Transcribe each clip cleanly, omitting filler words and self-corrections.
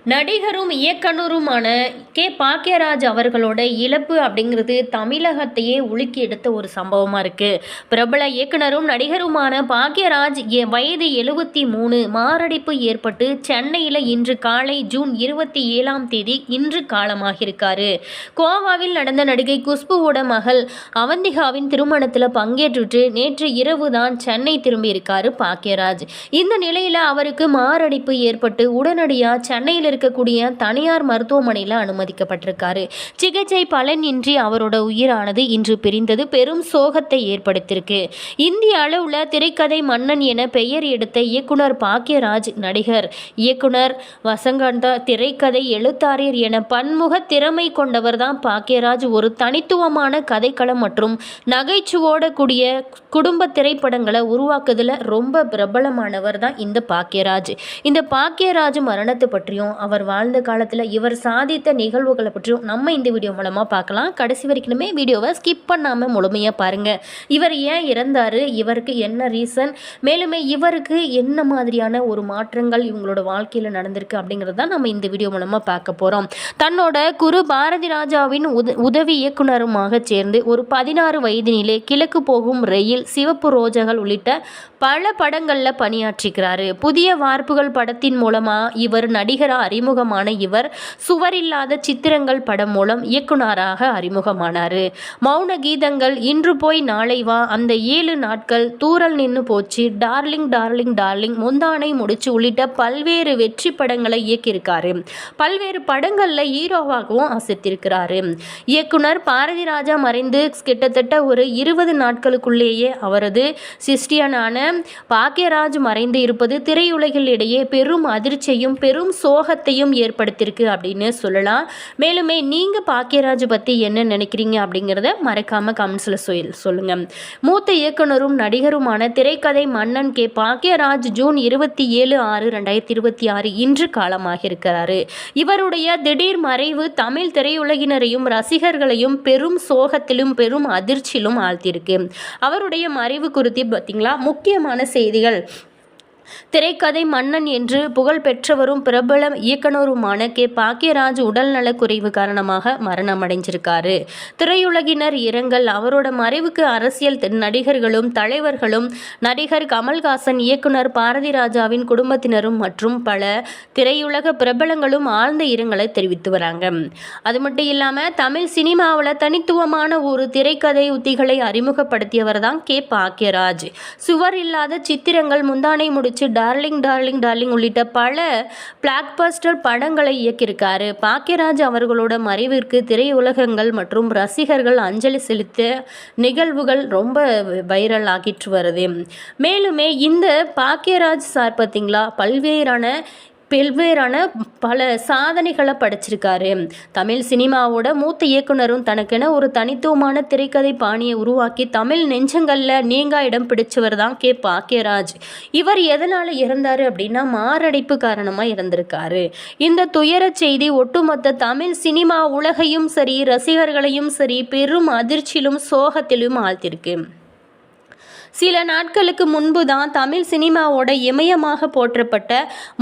நடிகரும் இயக்குனருமான பாக்கியராஜ் அவர்களோட இழப்பு அப்படிங்கிறது தமிழகத்தையே உலுக்கி எடுத்த ஒரு சம்பவமாக இருக்குது. பிரபல இயக்குனரும் நடிகருமான பாக்கியராஜ் வயது 73 மாரடைப்பு ஏற்பட்டு சென்னையில் இன்று காலை ஜூன் 27 இன்று காலமாகியிருக்காரு. கோவாவில் நடந்த நடிகை குஷ்புவோட மகள் அவந்திகாவின் திருமணத்தில் பங்கேற்றுட்டு நேற்று இரவு தான் சென்னை திரும்பியிருக்காரு பாக்கியராஜ். இந்த நிலையில் அவருக்கு மாரடைப்பு ஏற்பட்டு உடனடியாக சென்னையில் இருக்கக்கூடிய தனியார் மருத்துவமனையில் அனுமதிக்கப்பட்டிருக்காரு. சிகிச்சை பலனின்றி அவரோட உயிரானது இன்று பிரிந்தது பெரும் சோகத்தை ஏற்படுத்தியிருக்கு. இந்திய அளவுல திரைக்கதை மன்னன் என பெயர் எடுத்த இயக்குனர் பாக்கியராஜ் நடிகர், இயக்குனர், வசங்கந்தா, திரைக்கதை எழுத்தாளர் என பன்முக திறமை கொண்டவர் தான் பாக்கியராஜ். ஒரு தனித்துவமான கதைக்களம் மற்றும் நகைச்சுவோட கூடிய குடும்ப திரைப்படங்களை உருவாக்குதல ரொம்ப பிரபலமானவர் தான் இந்த பாக்கியராஜ். இந்த பாக்கியராஜ் மரணத்தை பற்றியும் அவர் வாழ்ந்த காலத்தில் இவர் சாதித்த நிகழ்வுகளை பற்றியும் நம்ம இந்த வீடியோ மூலமாக பார்க்கலாம். கடைசி வரைக்குமே வீடியோவை ஸ்கிப் பண்ணாமல் முழுமையாக பாருங்கள். இவர் ஏன் இறந்தார், இவருக்கு என்ன ரீசன், மேலுமே இவருக்கு என்ன மாதிரியான ஒரு மாற்றங்கள் இவங்களோட வாழ்க்கையில் நடந்திருக்கு அப்படிங்கிறது தான் நம்ம இந்த வீடியோ மூலமாக பார்க்க போகிறோம். தன்னோட குரு பாரதி ராஜாவின் உதவி இயக்குனருமாக சேர்ந்து ஒரு 16 வயதினிலே கிழக்கு போகும் ரயில், சிவப்பு ரோஜாக்கள் உள்ளிட்ட பல படங்களில் பணியாற்றிக்கிறாரு. புதிய வார்ப்புகள் படத்தின் மூலமாக இவர் நடிகராக அறிமுகமான இவர் சுவரில்லாத சித்திரங்கள் படம் மூலம் இயக்குனராக அறிமுகமானார். மௌன கீதங்கள், இன்று போய் நாளை வா, அந்த 7 நாட்கள், தூரல் நின்று போச்சு, டார்லிங் டார்லிங் டார்லிங், முந்தானை முடிச்சு உள்ளிட்ட பல்வேறு வெற்றி படங்களை இயக்கியிருக்காரு. பல்வேறு படங்களில் ஹீரோவாகவும் அசைத்திருக்கிறாரு. இயக்குனர் பாரதி ராஜா மறைந்து கிட்டத்தட்ட ஒரு 20 நாட்களுக்குள்ளேயே அவரது சிஸ்டியனான பாக்கியராஜ் மறைந்து இருப்பது திரையுலகிலிடையே பெரும் அதிர்ச்சியையும் பெரும் சோகத்தையும் ஏற்படுத்தியிருக்கு அப்படின்னு சொல்லலாம். மேலுமே நீங்கள் பாக்கியராஜ் பற்றி என்ன நினைக்கிறீங்க அப்படிங்கிறத மறக்காம கமெண்ட்ஸில் சொல்லுங்க. மூத்த இயக்குனரும் நடிகருமான திரைக்கதை மன்னன் பாக்கியராஜ் ஜூன் 27/6/2026 இன்று காலமாகியிருக்கிறாரு. இவருடைய திடீர் மறைவு தமிழ் திரையுலகினரையும் ரசிகர்களையும் பெரும் சோகத்திலும் பெரும் அதிர்ச்சியிலும் ஆழ்த்தியிருக்கு. அவருடைய மறைவு குறித்து பார்த்தீங்களா முக்கியமான செய்திகள். திரைக்கதை மன்னன் என்று புகழ் பெற்றவரும் பிரபல இயக்குனருமான பாக்கியராஜ் உடல்நலக் குறைவு காரணமாக மரணம் அடைஞ்சிருக்காரு. திரையுலகினர் இரங்கல். அவரோட மறைவுக்கு அரசியல் நடிகர்களும் தலைவர்களும், நடிகர் கமல்ஹாசன், இயக்குனர் பாரதி ராஜாவின் குடும்பத்தினரும் மற்றும் பல திரையுலக பிரபலங்களும் ஆழ்ந்த இரங்கலை தெரிவித்து வராங்க. அது மட்டும் இல்லாமல் தமிழ் சினிமாவில் தனித்துவமான ஒரு திரைக்கதை உத்திகளை அறிமுகப்படுத்தியவர் தான் பாக்கியராஜ். சுவர் இல்லாத சித்திரங்கள், முந்தானை முடிச்சு, டார்லிங் டார்லிங் டார்லிங் உள்ளிட்ட பல பிளாக்பஸ்டர் படங்களை இயக்கியிருக்காரு. பாக்கியராஜ் அவர்களோட மறைவிற்கு திரையுலகங்கள் மற்றும் ரசிகர்கள் அஞ்சலி செலுத்த நிகழ்வுகள் ரொம்ப வைரல் ஆகிட்டு வருது. மேலுமே இந்த பாக்கியராஜ் சார் பார்த்தீங்களா பல்வேறான பல சாதனைகளை படைச்சிருக்காரு. தமிழ் சினிமாவோட மூத்த இயக்குனரும் தனக்கென ஒரு தனித்துவமான திரைக்கதை பாணியை உருவாக்கி தமிழ் நெஞ்சங்களில் நீங்கா இடம் பிடிச்சவர் தான் பாக்கியராஜ். இவர் எதனால் இறந்தார் அப்படின்னா மாரடைப்பு காரணமாக இறந்திருக்காரு. இந்த துயர செய்தி ஒட்டுமொத்த தமிழ் சினிமா உலகையும் சரி, ரசிகர்களையும் சரி பெரும் அதிர்ச்சியிலும் சோகத்திலும் ஆழ்த்திருக்கு. சில நாட்களுக்கு முன்பு தான் தமிழ் சினிமாவோட இமயமாக போற்றப்பட்ட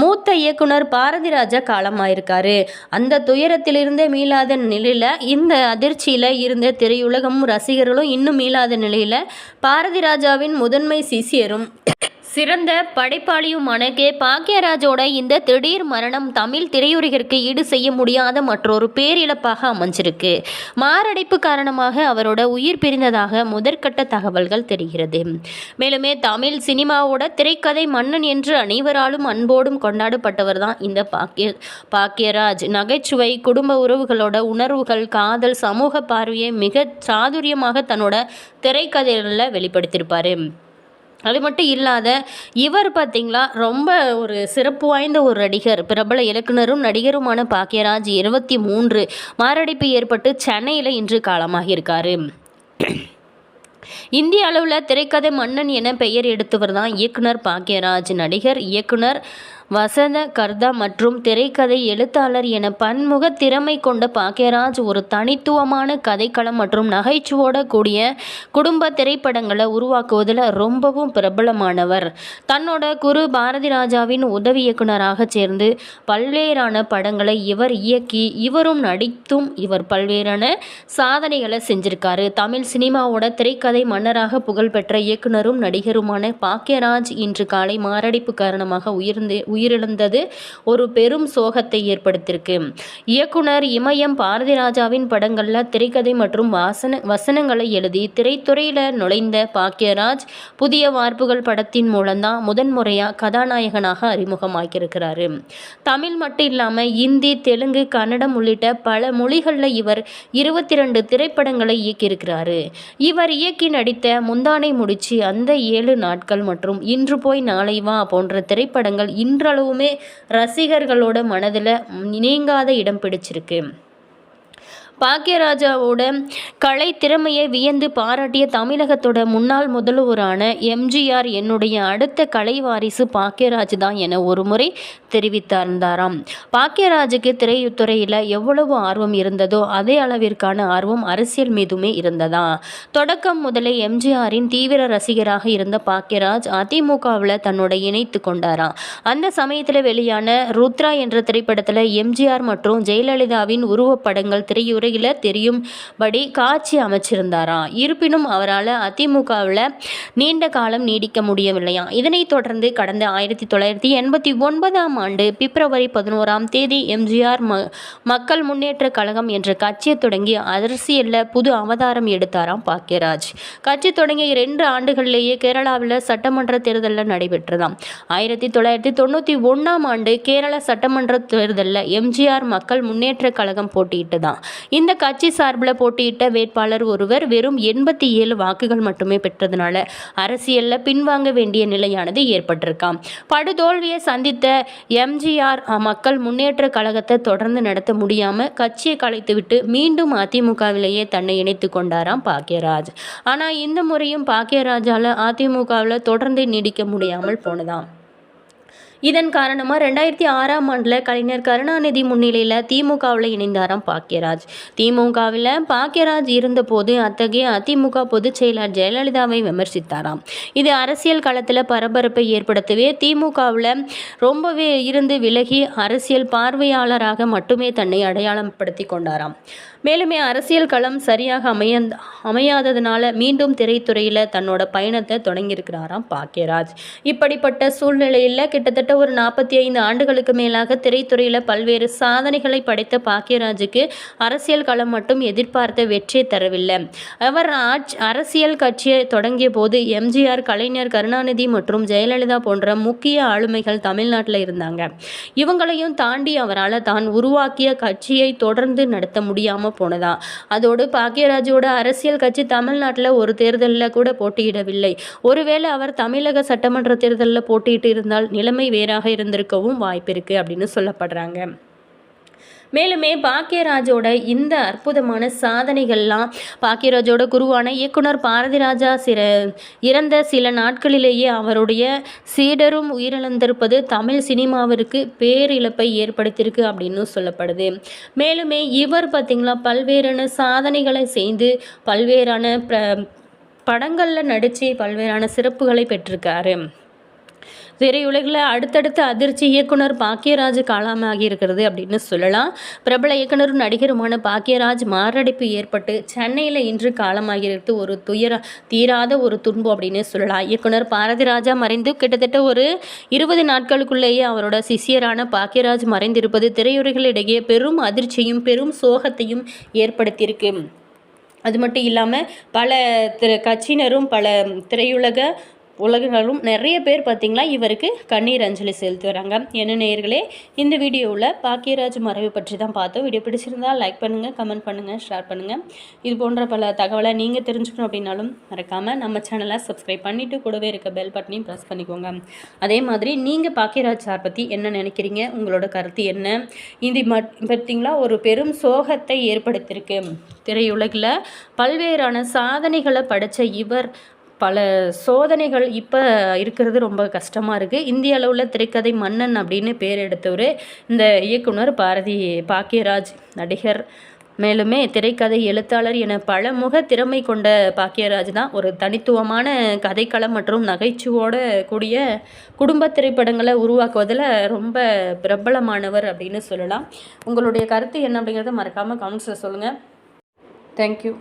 மூத்த இயக்குனர் பாரதி ராஜா காலமாயிருக்காரு. அந்த துயரத்திலிருந்தே மீளாத நிலையில், இந்த அதிர்ச்சியில் இருந்த திரையுலகமும் ரசிகர்களும் இன்னும் மீளாத நிலையில் பாரதி ராஜாவின் முதன்மை சிஷியரும் சிறந்த படைப்பாளியுமான பாக்கியராஜோட இந்த திடீர் மரணம் தமிழ் திரையுலகிற்கு ஈடு செய்ய முடியாத மற்றொரு பேரிழப்பாக அமைஞ்சிருக்கு. மாரடைப்பு காரணமாக அவரோட உயிர் பிரிந்ததாக முதற்கட்ட தகவல்கள் தெரிகிறது. மேலுமே தமிழ் சினிமாவோட திரைக்கதை மன்னன் என்று அனைவராலும் அன்போடும் கொண்டாடப்பட்டவர் தான் இந்த பாக்கியராஜ். நகைச்சுவை, குடும்ப உறவுகளோட உணர்வுகள், காதல், சமூக பார்வையை மிக சாதுரியமாக தன்னோட திரைக்கதைகளில் வெளிப்படுத்தியிருப்பார். அது மட்டும் இல்லாத இவர் பார்த்திங்களா ரொம்ப ஒரு சிறப்பு வாய்ந்த ஒரு நடிகர். பிரபல இயக்குனரும் நடிகருமான பாக்கியராஜ் 23 மாரடைப்பு ஏற்பட்டு சென்னையில் இன்று காலமாகியிருக்காரு. இந்திய அளவில் திரைக்கதை மன்னன் என பெயர் எடுத்தவர் தான் இயக்குனர் பாக்கியராஜ். நடிகர், இயக்குனர், வசனகர்த்தா மற்றும் திரைக்கதை எழுத்தாளர் என பன்முக திறமை கொண்ட பாக்யராஜ் ஒரு தனித்துவமான கதைக்களம் மற்றும் நகைச்சுவோட கூடிய குடும்ப திரைப்படங்களை உருவாக்குவதில் ரொம்பவும் பிரபலமானவர். தன்னோட குரு பாரதி ராஜாவின் உதவி இயக்குனராக சேர்ந்து பல்வேறான படங்களை இவர் இயக்கி இவரும் நடித்தும் இவர் பல்வேறான சாதனைகளை செஞ்சிருக்காரு. தமிழ் சினிமாவோட திரைக்கதை மன்னராக புகழ்பெற்ற இயக்குனரும் நடிகருமான பாக்யராஜ் இன்று காலை மாரடைப்பு காரணமாக உயிரிழந்தது ஒரு பெரும் சோகத்தை ஏற்படுத்தியிருக்கு. இயக்குனர் இமயம் பாரதிராஜாவின் படங்கள்ல திரைக்கதை மற்றும் வசனங்களை எழுதி திரைத்துறையில நுழைந்த பாக்யராஜ் புதிய வார்ப்புகள் படத்தின் மூலம்தான் முதன்முறையா கதாநாயகனாக அறிமுகமாக்கியிருக்கிறாரு. தமிழ் மட்டும் இல்லாம இந்தி, தெலுங்கு, கன்னடம் உள்ளிட்ட பல மொழிகளில் இவர் 22 திரைப்படங்களை இயக்கியிருக்கிறாரு. இவர் இயக்கி நடித்த முந்தானை முடிச்சு, அந்த 7 நாட்கள் மற்றும் இன்று போய் நாளை வா போன்ற திரைப்படங்கள் இன்றளவுமே ரசிகர்களோட மனதில் நீங்காத இடம் பிடிச்சிருக்கு. பாக்யராஜாவோட கலை திறமையை வியந்து பாராட்டிய தமிழகத்தோட முன்னாள் முதல்வரான எம்ஜிஆர் என்னுடைய அடுத்த கலை வாரிசு பாக்யராஜ் தான் என ஒரு முறை தெரிவித்திருந்தாராம். பாக்யராஜுக்கு திரைத்துறையில் எவ்வளவு ஆர்வம் இருந்ததோ அதே அளவிற்கான ஆர்வம் அரசியல் மீதுமே இருந்ததா. தொடக்கம் முதலே எம்ஜிஆரின் தீவிர ரசிகராக இருந்த பாக்யராஜ் அதிமுகவில் தன்னோட இணைத்து கொண்டாராம். அந்த சமயத்தில் வெளியான ருத்ரா என்ற திரைப்படத்தில் எம்ஜிஆர் மற்றும் ஜெயலலிதாவின் உருவப்படங்கள் திரையுறை தெரியும்படி காட்சி அமைச்சிருந்தாராம். இருப்பினும் அவரால் அதிமுகவில் நீண்ட காலம் நீடிக்க முடியவில்லையாம். இதனைத் தொடர்ந்து கடந்த 1989ஆம் ஆண்டு பிப்ரவரி 11ஆம் தேதி எம்ஜிஆர் மக்கள் முன்னேற்ற கழகம் என்ற கட்சியை தொடங்கி அரசியலில் புது அவதாரம் எடுத்தாராம் பாக்யராஜ். கட்சி தொடங்கிய 2 ஆண்டுகளிலேயே கேரளாவில் சட்டமன்ற தேர்தலில் நடைபெற்றதாம். 1991ஆம் ஆண்டு கேரள சட்டமன்ற தேர்தலில் எம்ஜிஆர் மக்கள் முன்னேற்ற கழகம் போட்டியிட்டதாம். இந்த கட்சி சார்பில் போட்டியிட்ட வேட்பாளர் ஒருவர் வெறும் 87 வாக்குகள் மட்டுமே பெற்றதுனால அரசியலில் பின்வாங்க வேண்டிய நிலையானது ஏற்பட்டிருக்காம். படுதோல்வியை சந்தித்த எம்ஜிஆர் மக்கள் முன்னேற்ற கழகத்தை தொடர்ந்து நடத்த முடியாமல் கட்சியை கலைத்துவிட்டு மீண்டும் அதிமுகவிலேயே தன்னை இணைத்து கொண்டாராம் பாக்யராஜ். ஆனால் இந்த முறையும் பாக்யராஜால் அதிமுகவில் தொடர்ந்து நீடிக்க முடியாமல் போனதாம். இதன் காரணமாக 2006ஆம் ஆண்டில் கலைஞர் கருணாநிதி முன்னிலையில் திமுகவில் இணைந்தாராம் பாக்யராஜ். திமுகவில் பாக்யராஜ் இருந்தபோது அத்தகைய அதிமுக பொதுச் செயலர் ஜெயலலிதாவை விமர்சித்தாராம். இது அரசியல் களத்தில் பரபரப்பை ஏற்படுத்தவே திமுகவில் ரொம்பவே இருந்து விலகி அரசியல் பார்வையாளராக மட்டுமே தன்னை அடையாளப்படுத்தி கொண்டாராம். மேலுமே அரசியல் களம் சரியாக அமையாததுனால மீண்டும் திரைத்துறையில் தன்னோட பயணத்தை தொடங்கியிருக்கிறாராம் பாக்யராஜ். இப்படிப்பட்ட சூழ்நிலையில் கிட்டத்தட்ட ஒரு 45 ஆண்டுகளுக்கு மேலாக திரைத்துறையில் பல்வேறு சாதனைகளை படைத்த பாக்யராஜுக்கு அரசியல் களம் மட்டும் எதிர்பார்த்த வெற்றி தரவில்லை. அவர் அரசியல் கட்சியை தொடங்கிய போது எம்ஜிஆர், கலைஞர், கருணாநிதி மற்றும் ஜெயலலிதா போன்ற முக்கிய ஆளுமைகள் தமிழ்நாட்டில் இருந்தாங்க. இவங்களையும் தாண்டி அவரால் தான் உருவாக்கிய கட்சியை தொடர்ந்து நடத்த முடியாமல் போனதா. அதோடு பாக்யராஜோட அரசியல் கட்சி தமிழ்நாட்டில் ஒரு தேர்தலில் கூட போட்டியிடவில்லை. ஒருவேளை அவர் தமிழக சட்டமன்ற தேர்தலில் போட்டியிட்டு இருந்தால் நிலைமை வேறாக இருந்திருக்கவும் வாய்ப்பு இருக்கு அப்படின்னு சொல்லப்படுறாங்க. மேலுமே பாக்யராஜோட இந்த அற்புதமான சாதனைகள்லாம் பாக்யராஜோட குருவான இயக்குனர் பாரதிராஜா இறந்த சில நாட்களிலேயே அவருடைய சீடரும் உயிரிழந்திருப்பது தமிழ் சினிமாவிற்கு பேரிழப்பை ஏற்படுத்தியிருக்கு அப்படின்னு சொல்லப்படுது. மேலுமே இவர் பார்த்திங்களா பல்வேறான சாதனைகளை செய்து பல்வேறான படங்களில் நடித்து பல்வேறான சிறப்புகளை பெற்றிருக்காரு. திரையுலகில் அடுத்தடுத்த அதிர்ச்சி இயக்குனர் பாக்யராஜ் காலமாகி இருக்கிறது அப்படின்னு சொல்லலாம். பிரபல இயக்குனரும் நடிகருமான பாக்யராஜ் மாரடைப்பு ஏற்பட்டு சென்னையில் இன்று காலமாகிறது ஒரு தீராத ஒரு துன்பம் அப்படின்னு சொல்லலாம். இயக்குனர் பாரதிராஜா மறைந்து கிட்டத்தட்ட ஒரு 20 நாட்களுக்குள்ளேயே அவரோட சிஷியரான பாக்யராஜ் மறைந்திருப்பது திரையுலகிடையே பெரும் அதிர்ச்சியும் பெரும் சோகத்தையும் ஏற்படுத்தியிருக்கு. அது மட்டும் இல்லாமல் பல கட்சியினரும் பல திரையுலக உலகங்களும் நிறைய பேர் பார்த்திங்களா இவருக்கு கண்ணீர் அஞ்சலி செலுத்தி வராங்க. என்ன நேயர்களே, இந்த வீடியோவில் பாக்யராஜ் மறைவு பற்றி தான் பார்த்தோம். வீடியோ பிடிச்சிருந்தால் லைக் பண்ணுங்கள், கமெண்ட் பண்ணுங்கள், ஷேர் பண்ணுங்கள். இது போன்ற பல தகவலை நீங்கள் தெரிஞ்சுக்கணும் அப்படின்னாலும் மறக்காமல் நம்ம சேனலை சப்ஸ்கிரைப் பண்ணிவிட்டு கூடவே இருக்க பெல் பட்டனையும் ப்ரெஸ் பண்ணிக்கோங்க. அதே மாதிரி நீங்கள் பாக்யராஜ் சார் பற்றி என்ன நினைக்கிறீங்க, உங்களோட கருத்து என்ன? இது பார்த்திங்களா ஒரு பெரும் சோகத்தை ஏற்படுத்தியிருக்கு. திரையுலகில் பல்வேறான சாதனைகளை படைத்த இவர் பல சோதனைகள் இப்போ இருக்கிறது ரொம்ப கஷ்டமாக இருக்குது. இந்திய அளவில் திரைக்கதை மன்னன் அப்படின்னு பேர் எடுத்தவர் இந்த இயக்குனர் பாக்கியராஜ் நடிகர். மேலுமே திரைக்கதை எழுத்தாளர் என பலமுக திறமை கொண்ட பாக்கியராஜ் தான் ஒரு தனித்துவமான கதைக்களம் மற்றும் நகைச்சுவோட கூடிய குடும்ப திரைப்படங்களை உருவாக்குவதில் ரொம்ப பிரபலமானவர் அப்படின்னு சொல்லலாம். உங்களுடைய கருத்து என்ன அப்படிங்கிறத மறக்காமல் கமெண்ட்ஸில் சொல்லுங்கள். தேங்க்யூ.